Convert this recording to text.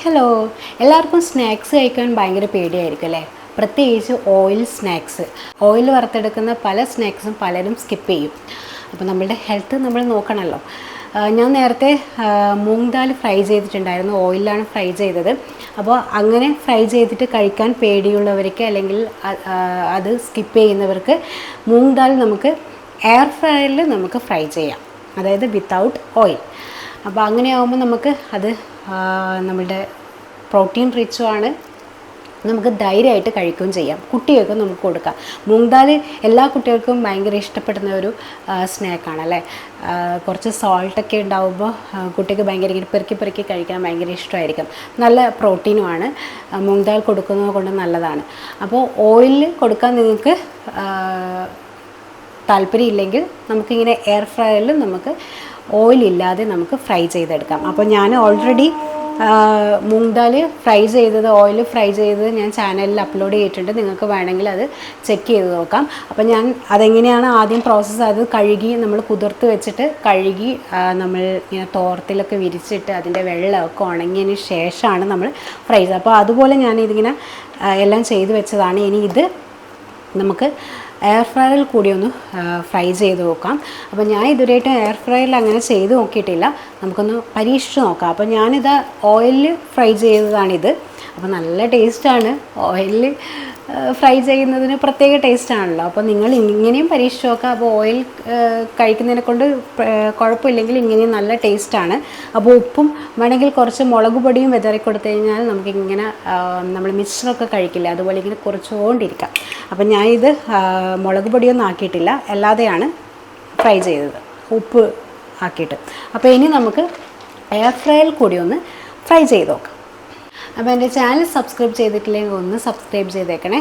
Hello, എല്ലാവർക്കും snacks കഴിക്കാൻ ഭയങ്കര പേടിയായിരിക്കും അല്ലേ? പ്രത്യേകിച്ച് ഓയിൽ സ്നാക്സ്. ഓയിൽ വറുത്തെടുക്കുന്ന പല സ്നാക്സും പലരും സ്കിപ്പ് ചെയ്യും. അപ്പോൾ നമ്മളുടെ ഹെൽത്ത് നമ്മൾ നോക്കണമല്ലോ. ഞാൻ നേരത്തെ മൂങ് ദാൽ ഫ്രൈ ചെയ്തിട്ടുണ്ടായിരുന്നു. ഓയിലാണ് ഫ്രൈ ചെയ്തത്. അപ്പോൾ അങ്ങനെ ഫ്രൈ ചെയ്തിട്ട് കഴിക്കാൻ പേടിയുള്ളവർക്ക് അല്ലെങ്കിൽ അത് സ്കിപ്പ് ചെയ്യുന്നവർക്ക് മൂങ് ദാൽ നമുക്ക് എയർ ഫ്രയറിൽ നമുക്ക് ഫ്രൈ ചെയ്യാം, അതായത് വിത്തൗട്ട് ഓയിൽ. അപ്പോൾ അങ്ങനെയാകുമ്പോൾ നമുക്ക് അത് നമ്മളുടെ പ്രോട്ടീൻ റിച്ചുമാണ്, നമുക്ക് ധൈര്യമായിട്ട് കഴിക്കുകയും ചെയ്യാം. കുട്ടികൾക്ക് നമുക്ക് കൊടുക്കാം. മൂങ് ദാൽ എല്ലാ കുട്ടികൾക്കും ഭയങ്കര ഇഷ്ടപ്പെടുന്ന ഒരു സ്നാക്കാണ് അല്ലേ? കുറച്ച് സോൾട്ടൊക്കെ ഉണ്ടാകുമ്പോൾ കുട്ടിക്ക് ഭയങ്കര ഇങ്ങനെ പെറുക്കി പെറുക്കി കഴിക്കാൻ ഭയങ്കര ഇഷ്ടമായിരിക്കും. നല്ല പ്രോട്ടീനുമാണ്. മൂങ് ദാൽ കൊടുക്കുന്നത് കൊണ്ട് നല്ലതാണ്. അപ്പോൾ ഓയിലിൽ കൊടുക്കാൻ നിങ്ങൾക്ക് താല്പര്യമില്ലെങ്കിൽ നമുക്കിങ്ങനെ എയർ ഫ്രയറിൽ നമുക്ക് ഓയിലില്ലാതെ നമുക്ക് ഫ്രൈ ചെയ്തെടുക്കാം. അപ്പോൾ ഞാൻ ഓൾറെഡി മൂങ് ദാൽ ഫ്രൈ ചെയ്തത്, ഓയിൽ ഫ്രൈ ചെയ്തത് ഞാൻ ചാനലിൽ അപ്ലോഡ് ചെയ്തിട്ടുണ്ട്. നിങ്ങൾക്ക് വേണമെങ്കിൽ അത് ചെക്ക് ചെയ്ത് നോക്കാം. അപ്പോൾ ഞാൻ അതെങ്ങനെയാണ് ആദ്യം പ്രോസസ്സ്, അത് കഴുകി നമ്മൾ കുതിർത്ത് വെച്ചിട്ട് കഴുകി നമ്മൾ ഇങ്ങനെ തോർത്തിലൊക്കെ വിരിച്ചിട്ട് അതിൻ്റെ വെള്ളമൊക്കെ ഉണങ്ങിയതിന് ശേഷമാണ് നമ്മൾ ഫ്രൈ ചെയ്തത്. അപ്പോൾ അതുപോലെ ഞാനിതിങ്ങനെ എല്ലാം ചെയ്ത് വെച്ചതാണ്. ഇനി ഇത് നമുക്ക് എയർ ഫ്രയറിൽ കൂടി ഒന്ന് ഫ്രൈ ചെയ്ത് നോക്കാം. അപ്പോൾ ഞാൻ ഇതുവരെയായിട്ടും എയർ ഫ്രയറിൽ അങ്ങനെ ചെയ്ത് നോക്കിയിട്ടില്ല. നമുക്കൊന്ന് പരീക്ഷിച്ച് നോക്കാം. അപ്പോൾ ഞാനിത് ഓയിലിൽ ഫ്രൈ ചെയ്തതാണിത്. അപ്പോൾ നല്ല ടേസ്റ്റാണ്. ഓയിലിൽ ഫ്രൈ ചെയ്യുന്നതിന് പ്രത്യേക ടേസ്റ്റാണല്ലോ. അപ്പോൾ നിങ്ങൾ ഇങ്ങനെയും പരീക്ഷിച്ച് നോക്കാം. അപ്പോൾ ഓയിൽ കഴിക്കുന്നതിനെ കൊണ്ട് കുഴപ്പമില്ലെങ്കിൽ ഇങ്ങനെയും നല്ല ടേസ്റ്റാണ്. അപ്പോൾ ഉപ്പും വേണമെങ്കിൽ കുറച്ച് മുളക് പൊടിയും വിതറി കൊടുത്തു കഴിഞ്ഞാൽ നമുക്കിങ്ങനെ നമ്മൾ മിക്സറൊക്കെ കഴിക്കില്ല, അതുപോലെ ഇങ്ങനെ കുറച്ചുകൊണ്ടിരിക്കാം. അപ്പം ഞാൻ ഇത് മുളക് പൊടിയൊന്നും ആക്കിയിട്ടില്ല, അല്ലാതെയാണ് ഫ്രൈ ചെയ്തത്, ഉപ്പ് ആക്കിയിട്ട്. അപ്പോൾ ഇനി നമുക്ക് എയർ ഫ്രയറിൽ കൂടി ഒന്ന് ഫ്രൈ ചെയ്ത് നോക്കാം. അപ്പോൾ എൻ്റെ ചാനൽ സബ്സ്ക്രൈബ് ചെയ്തിട്ടില്ലെങ്കിൽ ഒന്ന് സബ്സ്ക്രൈബ് ചെയ്തേക്കണേ.